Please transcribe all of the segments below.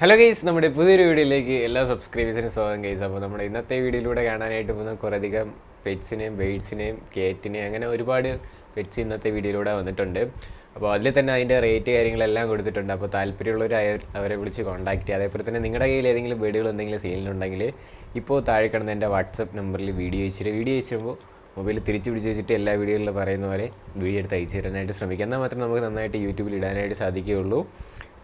Hello guys, നമ്മുടെ പുതിയൊരു വീഡിയോയിലേക്ക് എല്ലാ സബ്സ്ക്രൈബേഴ്സിനും സ്വാഗതം ഗൈസ്. അപ്പോൾ നമ്മുടെ ഇന്നത്തെ വീഡിയോയിലൂടെ കാണാനായിട്ട് പോകുന്ന കുറേയധികം പെറ്റ്സിനെയും ബേഡ്സിനെയും കേറ്റിനെയും അങ്ങനെ ഒരുപാട് പെറ്റ്സ് ഇന്നത്തെ വീഡിയോയിലൂടെ വന്നിട്ടുണ്ട്. അപ്പോൾ അതിൽ തന്നെ അതിൻ്റെ റേറ്റ് കാര്യങ്ങളെല്ലാം കൊടുത്തിട്ടുണ്ട്. അപ്പോൾ താല്പര്യമുള്ളവർ അവരെ വിളിച്ച് കോൺടാക്ട് ചെയ്യുക. അതേപോലെ തന്നെ നിങ്ങളുടെ കയ്യിൽ ഏതെങ്കിലും ബേഡുകൾ എന്തെങ്കിലും സെയിലിനുണ്ടെങ്കിൽ ഇപ്പോൾ താഴെ കിടന്ന എൻ്റെ വാട്സപ്പ് നമ്പറിൽ വീഡിയോ അയച്ചിരുമ്പോൾ മൊബൈൽ തിരിച്ച് പിടിച്ച് വെച്ചിട്ട് എല്ലാ വീഡിയോകളിലും പറയുന്ന പോലെ വീഡിയോ എടുത്ത് അയച്ചു തരാനായിട്ട് ശ്രമിക്കുക. എന്നാൽ മാത്രം നമുക്ക് നന്നായിട്ട് യൂട്യൂബിൽ ഇടാനായിട്ട് സാധിക്കുകയുള്ളൂ.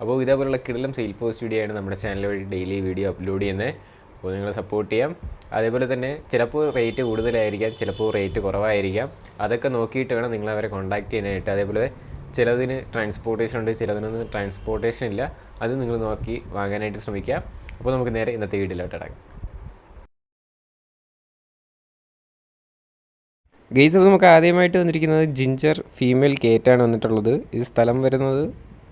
അപ്പോൾ ഇതേപോലുള്ള കിടിലം സെയിൽ പോസ്റ്റ് വീഡിയോ ആണ് നമ്മുടെ ചാനൽ വഴി ഡെയിലി വീഡിയോ അപ്ലോഡ് ചെയ്യുന്നത്. അപ്പോൾ നിങ്ങൾ സപ്പോർട്ട് ചെയ്യാം. അതേപോലെ തന്നെ ചിലപ്പോൾ റേറ്റ് കൂടുതലായിരിക്കാം, ചിലപ്പോൾ റേറ്റ് കുറവായിരിക്കാം. അതൊക്കെ നോക്കിയിട്ട് വേണം നിങ്ങൾ അവരെ കോൺടാക്ട് ചെയ്യാനായിട്ട്. അതേപോലെ ചിലതിന് ട്രാൻസ്പോർട്ടേഷൻ ഉണ്ട്, ചിലതിനൊന്നും ട്രാൻസ്പോർട്ടേഷൻ ഇല്ല. അത് നിങ്ങൾ നോക്കി വാങ്ങാനായിട്ട് ശ്രമിക്കാം. അപ്പോൾ നമുക്ക് നേരെ ഇന്നത്തെ വീഡിയോയിലോട്ട് ഇടക്കാം. ഗെയ്സ്, അപ്പോൾ നമുക്ക് ആദ്യമായിട്ട് വന്നിരിക്കുന്നത് ജിഞ്ചർ ഫീമെയിൽ കേറ്റാണ് വന്നിട്ടുള്ളത്. ഇത് സ്ഥലം വരുന്നത്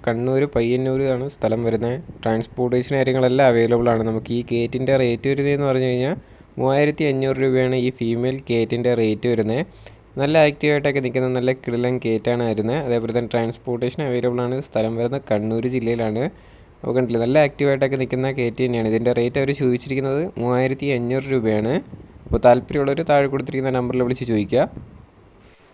കണ്ണൂർ പയ്യന്നൂർ ആണ് സ്ഥലം വരുന്നത്. ട്രാൻസ്പോർട്ടേഷൻ കാര്യങ്ങളെല്ലാം അവൈലബിൾ ആണ്. നമുക്ക് ഈ കേറ്റിൻ്റെ റേറ്റ് വരുന്നതെന്ന് പറഞ്ഞു കഴിഞ്ഞാൽ 3500 രൂപയാണ് ഈ ഫീമെയിൽ കേറ്റിൻ്റെ റേറ്റ് വരുന്നത്. നല്ല ആക്റ്റീവായിട്ടൊക്കെ നിൽക്കുന്ന നല്ല കിടിലൻ കേറ്റാണ് വരുന്നത്. അതേപോലെ തന്നെ ട്രാൻസ്പോർട്ടേഷൻ അവൈലബിൾ ആണ്. സ്ഥലം വരുന്നത് കണ്ണൂർ ജില്ലയിലാണ്. അപ്പോൾ കണ്ടില്ല, നല്ല ആക്റ്റീവായിട്ടൊക്കെ നിൽക്കുന്ന കേറ്റ് തന്നെയാണ്. ഇതിൻ്റെ റേറ്റ് അവർ ചോദിച്ചിരിക്കുന്നത് 3500 രൂപയാണ്. അപ്പോൾ താല്പര്യമുള്ളവർ താഴെ കൊടുത്തിരിക്കുന്ന നമ്പറിൽ വിളിച്ച് ചോദിക്കുക.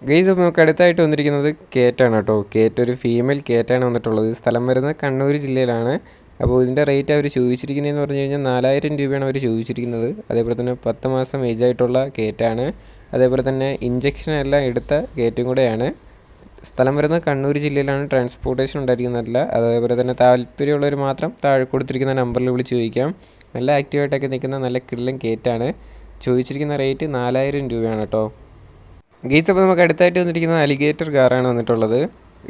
ഗെയ്സ്, അപ്പോൾ നമുക്ക് അടുത്തായിട്ട് വന്നിരിക്കുന്നത് കേറ്റാണ് കേട്ടോ. കേറ്റ് ഒരു ഫീമെയിൽ കേറ്റാണ് വന്നിട്ടുള്ളത്. സ്ഥലം വരുന്നത് കണ്ണൂർ ജില്ലയിലാണ്. അപ്പോൾ ഇതിൻ്റെ റേറ്റ് അവർ ചോദിച്ചിരിക്കുന്നതെന്ന് പറഞ്ഞു കഴിഞ്ഞാൽ 4000 രൂപയാണ് അവർ ചോദിച്ചിരിക്കുന്നത്. അതേപോലെ തന്നെ 10 മാസം ഏജ് ആയിട്ടുള്ള കേറ്റാണ്. അതേപോലെ തന്നെ ഇഞ്ചക്ഷൻ എല്ലാം എടുത്ത കേറ്റും കൂടെയാണ്. സ്ഥലം വരുന്നത് കണ്ണൂർ ജില്ലയിലാണ്. ട്രാൻസ്പോർട്ടേഷൻ ഉണ്ടായിരിക്കുന്നതല്ല. അതേപോലെ തന്നെ താല്പര്യമുള്ളവർ മാത്രം താഴെ കൊടുത്തിരിക്കുന്ന നമ്പറിൽ വിളിച്ച് ചോദിക്കാം. നല്ല ആക്റ്റീവായിട്ടൊക്കെ നിൽക്കുന്ന നല്ല കിടിലൻ കേറ്റാണ്. ചോദിച്ചിരിക്കുന്ന റേറ്റ് 4000 രൂപയാണ് കേട്ടോ. ഗെയ്സ്, അപ്പോൾ നമുക്ക് അടുത്തായിട്ട് വന്നിരിക്കുന്നത് അലിഗേറ്റർ കാറാണ് വന്നിട്ടുള്ളത്.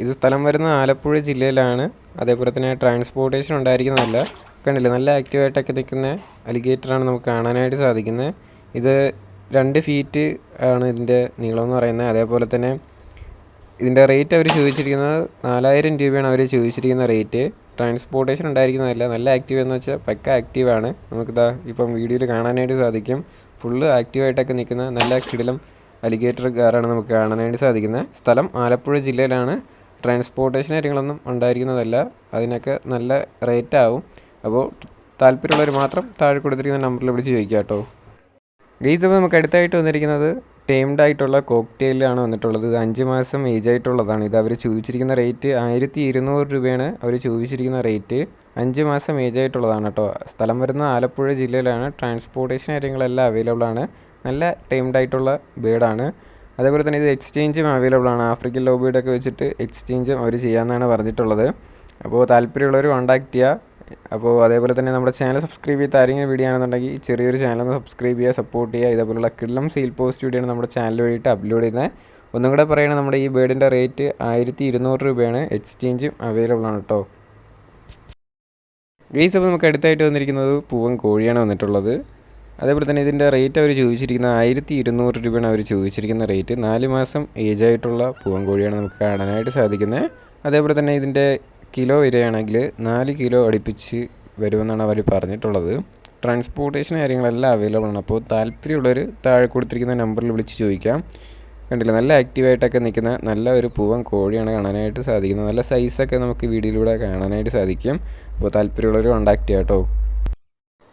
ഇത് സ്ഥലം വരുന്ന ആലപ്പുഴ ജില്ലയിലാണ്. അതേപോലെ തന്നെ ട്രാൻസ്പോർട്ടേഷൻ ഉണ്ടായിരിക്കുന്നതല്ല. കണ്ടില്ലേ, നല്ല ആക്റ്റീവായിട്ടൊക്കെ നിൽക്കുന്ന അലിഗേറ്ററാണ് നമുക്ക് കാണാനായിട്ട് സാധിക്കുന്നത്. ഇത് 2 ഫീറ്റ് ആണ് ഇതിൻ്റെ നീളം എന്ന് പറയുന്നത്. അതേപോലെ തന്നെ ഇതിൻ്റെ റേറ്റ് അവർ ചോദിച്ചിരിക്കുന്നത് 4000 രൂപയാണ് അവർ ചോദിച്ചിരിക്കുന്ന റേറ്റ്. ട്രാൻസ്പോർട്ടേഷൻ ഉണ്ടായിരിക്കുന്നതല്ല. നല്ല ആക്റ്റീവ് എന്ന് വെച്ചാൽ പക്ക ആക്റ്റീവാണ്. നമുക്കിതാ ഇപ്പം വീഡിയോയിൽ കാണാനായിട്ട് സാധിക്കും. ഫുള്ള് ആക്റ്റീവായിട്ടൊക്കെ നിൽക്കുന്ന നല്ല കിടിലം അലിഗേറ്റർ കാറാണ് നമുക്ക് കാണാനായിട്ട് സാധിക്കുന്നത്. സ്ഥലം ആലപ്പുഴ ജില്ലയിലാണ്. ട്രാൻസ്പോർട്ടേഷൻ കാര്യങ്ങളൊന്നും ഉണ്ടായിരിക്കുന്നതല്ല. അതിനൊക്കെ നല്ല റേറ്റ് ആവും. അപ്പോൾ താല്പര്യമുള്ളവർ മാത്രം താഴെ കൊടുത്തിരിക്കുന്ന നമ്പറിൽ വിളിച്ച് ചോദിക്കുക കേട്ടോ. ഗെയ്സ്, അപ്പോൾ നമുക്ക് അടുത്തായിട്ട് വന്നിരിക്കുന്നത് ടേംഡ് ആയിട്ടുള്ള കോക്ടെയിലാണ് വന്നിട്ടുള്ളത്. ഇത് 5 മാസം ഏജ് ആയിട്ടുള്ളതാണ്. ഇത് അവർ ചോദിച്ചിരിക്കുന്ന റേറ്റ് 1200 രൂപയാണ് അവർ ചോദിച്ചിരിക്കുന്ന റേറ്റ്. 5 മാസം ഏജ് ആയിട്ടുള്ളതാണ് കേട്ടോ. സ്ഥലം വരുന്നത് ആലപ്പുഴ ജില്ലയിലാണ്. ട്രാൻസ്പോർട്ടേഷൻ കാര്യങ്ങളെല്ലാം അവൈലബിൾ ആണ്. നല്ല ടൈംഡ് ആയിട്ടുള്ള ബേഡാണ്. അതേപോലെ തന്നെ ഇത് എക്സ്ചേഞ്ചും അവൈലബിൾ ആണ്. ആഫ്രിക്കൻ ലോ ബേഡൊക്കെ വെച്ചിട്ട് എക്സ്ചേഞ്ചും അവർ ചെയ്യാമെന്നാണ് പറഞ്ഞിട്ടുള്ളത്. അപ്പോൾ താല്പര്യമുള്ളവർ കോൺടാക്ട് ചെയ്യുക. അപ്പോൾ അതേപോലെ തന്നെ നമ്മുടെ ചാനൽ സബ്സ്ക്രൈബ് ചെയ്ത് ആരെങ്കിലും വീഡിയോ ആണെന്നുണ്ടെങ്കിൽ ചെറിയൊരു ചാനലൊന്ന് സബ്സ്ക്രൈബ് ചെയ്യുക, സപ്പോർട്ട് ചെയ്യുക. ഇതേപോലുള്ള കിടിലം സെയിൽ പോസ്റ്റ് വീഡിയോ ആണ് നമ്മുടെ ചാനൽ വഴിയിട്ട് അപ്ലോഡ് ചെയ്യുന്നത്. ഒന്നും കൂടെ പറയുകയാണ്, നമ്മുടെ ഈ ബേഡിൻ്റെ റേറ്റ് 1200 രൂപയാണ്. എക്സ്ചേഞ്ചും അവൈലബിൾ ആണ് കേട്ടോ. ഗെയ്സ്, അപ്പോൾ നമുക്ക് അടുത്തായിട്ട് വന്നിരിക്കുന്നത് പൂവൻ കോഴിയാണ് വന്നിട്ടുള്ളത്. അതേപോലെ തന്നെ ഇതിൻ്റെ റേറ്റ് അവർ ചോദിച്ചിരിക്കുന്നത് 1200 രൂപയാണ് അവർ ചോദിച്ചിരിക്കുന്ന റേറ്റ്. 4 മാസം ഏജ് ആയിട്ടുള്ള പൂവൻ കോഴിയാണ് നമുക്ക് കാണാനായിട്ട് സാധിക്കുന്നത്. അതേപോലെ തന്നെ ഇതിൻ്റെ കിലോ വരികയാണെങ്കിൽ 4 കിലോ അടുപ്പിച്ച് വരുമെന്നാണ് അവർ പറഞ്ഞിട്ടുള്ളത്. ട്രാൻസ്പോർട്ടേഷൻ കാര്യങ്ങളെല്ലാം അവൈലബിൾ ആണ്. അപ്പോൾ താല്പര്യമുള്ളവർ താഴെ കൊടുത്തിരിക്കുന്ന നമ്പറിൽ വിളിച്ച് ചോദിക്കാം. കണ്ടില്ല, നല്ല ആക്റ്റീവായിട്ടൊക്കെ നിൽക്കുന്ന നല്ല ഒരു പൂവൻ കോഴിയാണ് കാണാനായിട്ട് സാധിക്കുന്നത്. നല്ല സൈസൊക്കെ നമുക്ക് വീഡിയോയിലൂടെ കാണാനായിട്ട് സാധിക്കും. അപ്പോൾ താല്പര്യമുള്ളവർ കോൺടാക്ട് ചെയ്യാം കേട്ടോ.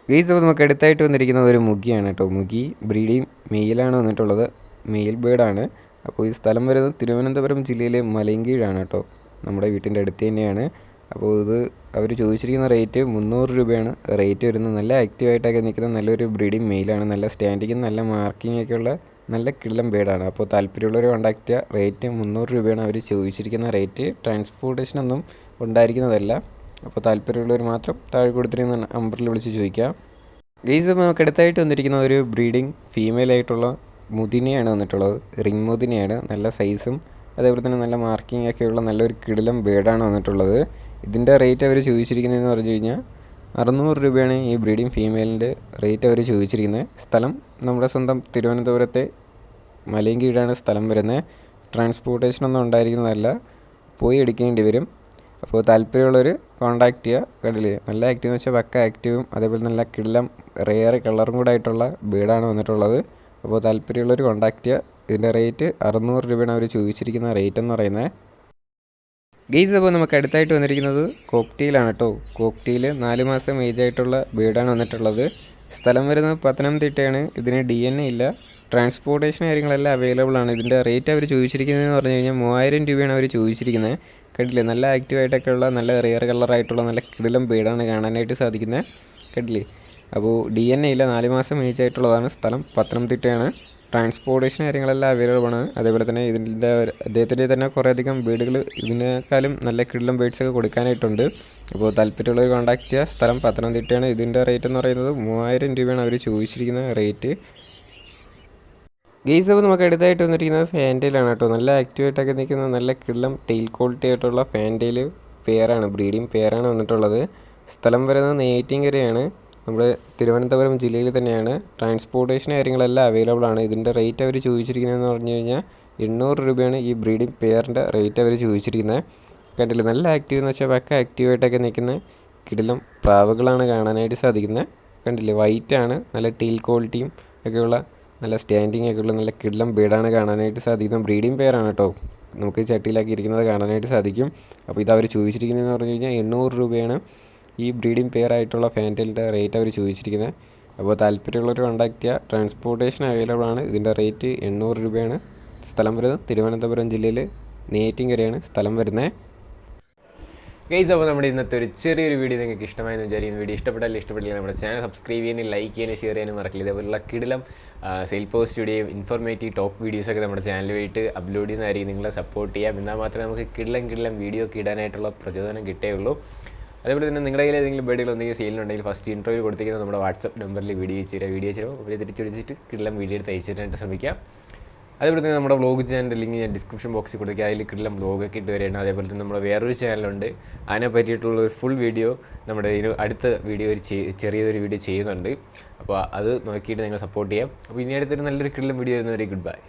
ഗെയ്സ്, അപ്പോൾ നമുക്ക് അടുത്തായിട്ട് വന്നിരിക്കുന്നത് ഒരു മുഗിയാണ് കേട്ടോ. മുഗി ബ്രീഡിങ് മെയിലാണ് വന്നിട്ടുള്ളത്. മെയിൽ ബേഡാണ്. അപ്പോൾ ഈ സ്ഥലം വരുന്നത് തിരുവനന്തപുരം ജില്ലയിലെ മലയങ്കീഴാണ് കേട്ടോ. നമ്മുടെ വീട്ടിൻ്റെ അടുത്ത് തന്നെയാണ്. അപ്പോൾ ഇത് അവർ ചോദിച്ചിരിക്കുന്ന റേറ്റ് 300 രൂപയാണ് റേറ്റ് വരുന്നത്. നല്ല ആക്റ്റീവായിട്ടൊക്കെ നിൽക്കുന്ന നല്ലൊരു ബ്രീഡിങ് മെയിലാണ്. നല്ല സ്റ്റാൻഡിങ്ങും നല്ല മാർക്കിംഗ് ഒക്കെ ഉള്ള നല്ല കിടിലം ബേഡാണ്. അപ്പോൾ താല്പര്യമുള്ളവർ കോൺടാക്ട് ചെയ്യുക. റേറ്റ് 300 രൂപയാണ് അവർ ചോദിച്ചിരിക്കുന്ന റേറ്റ്. ട്രാൻസ്പോർട്ടേഷനൊന്നും ഉണ്ടായിരിക്കുന്നതല്ല. അപ്പോൾ താല്പര്യമുള്ളവർ മാത്രം താഴെ കൊടുത്തിരിക്കുന്ന നമ്പറിൽ വിളിച്ച് ചോദിക്കാം. ഗെയ്സ്, അപ്പോൾ നമുക്ക് അടുത്തായിട്ട് വന്നിരിക്കുന്ന ഒരു ബ്രീഡിങ് ഫീമെയിൽ ആയിട്ടുള്ള മുതിനയാണ് വന്നിട്ടുള്ളത്. റിംഗ് മുതിനയാണ്. നല്ല സൈസും അതേപോലെ തന്നെ നല്ല മാർക്കിംഗ് ഒക്കെയുള്ള നല്ലൊരു കിടിലം ബേഡാണ് വന്നിട്ടുള്ളത്. ഇതിൻ്റെ റേറ്റ് അവർ ചോദിച്ചിരിക്കുന്നതെന്ന് പറഞ്ഞു കഴിഞ്ഞാൽ 600 രൂപയാണ് ഈ ബ്രീഡിങ് ഫീമെയിലിൻ്റെ റേറ്റ് അവർ ചോദിച്ചിരിക്കുന്നത്. സ്ഥലം നമ്മുടെ സ്വന്തം തിരുവനന്തപുരത്തെ മലയങ്കീഴാണ് സ്ഥലം വരുന്നത്. ട്രാൻസ്പോർട്ടേഷനൊന്നും ഉണ്ടായിരിക്കുന്നതല്ല. പോയി എടുക്കേണ്ടി വരും. അപ്പോൾ താല്പര്യമുള്ളവർ കോൺടാക്ട് ചെയ്യുക. കണ്ടില്ലേ, നല്ല ആക്റ്റീവ് എന്ന് വെച്ചാൽ പക്ക ആക്റ്റീവും അതേപോലെ നല്ല കിടിലം റെയർ കളറും കൂടെ ആയിട്ടുള്ള ബേഡാണ് വന്നിട്ടുള്ളത്. അപ്പോൾ താല്പര്യമുള്ളവർ കോൺടാക്ട് ചെയ്യുക. ഇതിൻ്റെ റേറ്റ് 600 രൂപയാണ് അവർ ചോദിച്ചിരിക്കുന്ന റേറ്റ് എന്ന് പറയുന്നത്. ഗെയ്സ് അപ്പോൾ നമുക്ക് അടുത്തായിട്ട് വന്നിരിക്കുന്നത് കോക്ടെയിലാണ് കേട്ടോ. കോക്ടെയിൽ 4 മാസം ഏജ് ആയിട്ടുള്ള ബീഡാണ് വന്നിട്ടുള്ളത്. സ്ഥലം വരുന്നത് പത്തനംതിട്ടയാണ്. ഇതിന് DNA ഇല്ല. ട്രാൻസ്പോർട്ടേഷൻ കാര്യങ്ങളെല്ലാം അവൈലബിൾ ആണ്. ഇതിൻ്റെ റേറ്റ് അവർ ചോദിച്ചിരിക്കുന്നതെന്ന് പറഞ്ഞു കഴിഞ്ഞാൽ 3000 രൂപയാണ് അവർ ചോദിച്ചിരിക്കുന്നത്. കണ്ടില്ലേ, നല്ല ആക്റ്റീവായിട്ടൊക്കെ ഉള്ള നല്ല റിയർ കളറായിട്ടുള്ള നല്ല കിടിലം ബീഡാണ് കാണാനായിട്ട് സാധിക്കുന്നത്. കണ്ടില്ലേ, അപ്പോൾ DNA ഇല്ല, 4 മാസം ഏജ് ആയിട്ടുള്ളതാണ്. സ്ഥലം പത്തനംതിട്ടയാണ്. ട്രാൻസ്പോർട്ടേഷൻ കാര്യങ്ങളെല്ലാം അവൈലബിൾ ആണ്. അതേപോലെ തന്നെ അദ്ദേഹത്തിൻ്റെ തന്നെ കുറേയധികം ബീഡുകൾ ഇതിനേക്കാളും നല്ല കിടിലം ബേഡ്സൊക്കെ കൊടുക്കാനായിട്ടുണ്ട്. അപ്പോൾ താല്പര്യമുള്ളവർ കോൺടാക്ട് ചെയ്യുക. സ്ഥലം പത്തനംതിട്ടയാണ്. ഇതിൻ്റെ റേറ്റ് എന്ന് പറയുന്നത് 3000 രൂപയാണ് അവർ ചോദിച്ചിരിക്കുന്ന റേറ്റ്. ഗെയ്സ് അപ്പോൾ നമുക്ക് അടുത്തായിട്ട് വന്നിരിക്കുന്നത് ഫാൻറ്റയിലാണ് കേട്ടോ. നല്ല ആക്റ്റീവായിട്ടൊക്കെ നിൽക്കുന്ന നല്ല കിടിലം ടെയിൽ ക്വാളിറ്റി ആയിട്ടുള്ള ഫാൻറ്റയിൽ പെയറാണ്, ബ്രീഡിങ് പെയറാണ് വന്നിട്ടുള്ളത്. സ്ഥലം വരുന്നത് നെയ്യാറ്റിൻകരയാണ്. നമ്മുടെ തിരുവനന്തപുരം ജില്ലയിൽ തന്നെയാണ്. ട്രാൻസ്പോർട്ടേഷൻ കാര്യങ്ങളെല്ലാം അവൈലബിൾ ആണ്. ഇതിൻ്റെ റേറ്റ് അവർ ചോദിച്ചിരിക്കുന്നതെന്ന് പറഞ്ഞു കഴിഞ്ഞാൽ 800 രൂപയാണ് ഈ ബ്രീഡിംഗ് പെയറിൻ്റെ റേറ്റ് അവർ ചോദിച്ചിരിക്കുന്നത്. കണ്ടില്ല, നല്ല ആക്റ്റീവ് എന്ന് വെച്ചാൽ പക്ക ആക്റ്റീവായിട്ടൊക്കെ നിൽക്കുന്ന കിടിലം പ്രാവുകളാണ് കാണാനായിട്ട് സാധിക്കുന്നത്. കണ്ടില്ലേ, വൈറ്റാണ്, നല്ല ടീൽ ക്വാളിറ്റിയും ഒക്കെയുള്ള നല്ല സ്റ്റാൻഡിങ് ഒക്കെയുള്ള നല്ല കിടിലം ബീഡാണ് കാണാനായിട്ട് സാധിക്കുന്നത്. ബ്രീഡിംഗ് പെയറാണ് കേട്ടോ. നമുക്ക് ചട്ടിയിലാക്കി ഇരിക്കുന്നത് കാണാനായിട്ട് സാധിക്കും. അപ്പോൾ ഇത് അവർ ചോദിച്ചിരിക്കുന്നതെന്ന് പറഞ്ഞു കഴിഞ്ഞാൽ 800 രൂപയാണ് ഈ ബ്രീഡിംഗ് പെയർ ആയിട്ടുള്ള ഫാൻറ്റലിൻ്റെ റേറ്റ് അവർ ചോദിച്ചിരിക്കുന്നത്. അപ്പോൾ താല്പര്യമുള്ളവർ കോൺടാക്ട് ചെയ്യുക. ട്രാൻസ്പോർട്ടേഷൻ അവൈലബിൾ ആണ്. ഇതിൻ്റെ റേറ്റ് 800 രൂപയാണ്. സ്ഥലം വരുന്നത് തിരുവനന്തപുരം ജില്ലയിൽ നെയ്യാറ്റിൻകരയാണ് സ്ഥലം വരുന്നത്. ഗൈസ്, അപ്പോൾ നമ്മുടെ ഇന്നത്തെ ഒരു ചെറിയൊരു വീഡിയോ നിങ്ങൾക്ക് ഇഷ്ടമായെന്ന് വിചാരിക്കുന്നു. വീഡിയോ ഇഷ്ടപ്പെട്ടില്ല നമ്മുടെ ചാനൽ സബ്സ്ക്രൈബ് ചെയ്യാനും ലൈക്ക് ചെയ്യാനും ഷെയർ ചെയ്യാനും മറക്കില്ല. ഇതേപോലുള്ള കിടിലം സെയിൽ പോസ്റ്റുടെയും ഇൻഫോർമേറ്റീവ് ടോപ്പ് വീഡിയോസൊക്കെ നമ്മുടെ ചാനലുമായിട്ട് അപ്ലോഡ് ചെയ്യുന്നതായിരിക്കും. നിങ്ങളെ സപ്പോർട്ട് ചെയ്യാം. എന്നാൽ മാത്രമേ നമുക്ക് കിടിലം വീഡിയോ ഒക്കെ ഇടാനായിട്ടുള്ള പ്രചോദനം കിട്ടുകയുള്ളൂ. അതേപോലെ തന്നെ നിങ്ങളുടെ കയ്യിൽ ഏതെങ്കിലും ബേഡുകൾ എന്തെങ്കിലും സെയിലുണ്ടെങ്കിൽ ഫസ്റ്റ് ഇൻട്രോയിൽ കൊടുത്തിരിക്കുന്ന നമ്മുടെ വാട്സപ്പ് നമ്പറിൽ വീഡിയോ ചെയ്യുമ്പോൾ അവർ തിരിച്ച് വിളിച്ചിട്ട് കിടിലം വീഡിയോ എടുത്ത് അയച്ചിട്ടായിട്ട് ശ്രമിക്കാം. അതേപോലെ തന്നെ നമ്മുടെ വ്ളോഗ് ചാനലിൻ്റെ ലിങ്ക് ഞാൻ ഡിസ്ക്രിപ്ഷൻ ബോക്സിൽ കൊടുക്കുക. അതിൽ കിടിലം വ്ളോഗൊക്കെ ഇട്ട് വരികയാണ്. അതേപോലെ തന്നെ നമ്മുടെ വേറൊരു ചാനലുണ്ട്, അതിനെ പറ്റിയിട്ടുള്ള ഒരു ഫുൾ വീഡിയോ നമ്മുടെ അടുത്ത വീഡിയോ ചെറിയൊരു വീഡിയോ ചെയ്യുന്നുണ്ട്. അപ്പോൾ അത് നോക്കിയിട്ട് നിങ്ങൾ സപ്പോർട്ട് ചെയ്യാം. അപ്പോൾ ഇനി അടുത്തൊരു നല്ലൊരു കിടിലം വീഡിയോ വരുന്നവരെ ഗുഡ് ബൈ.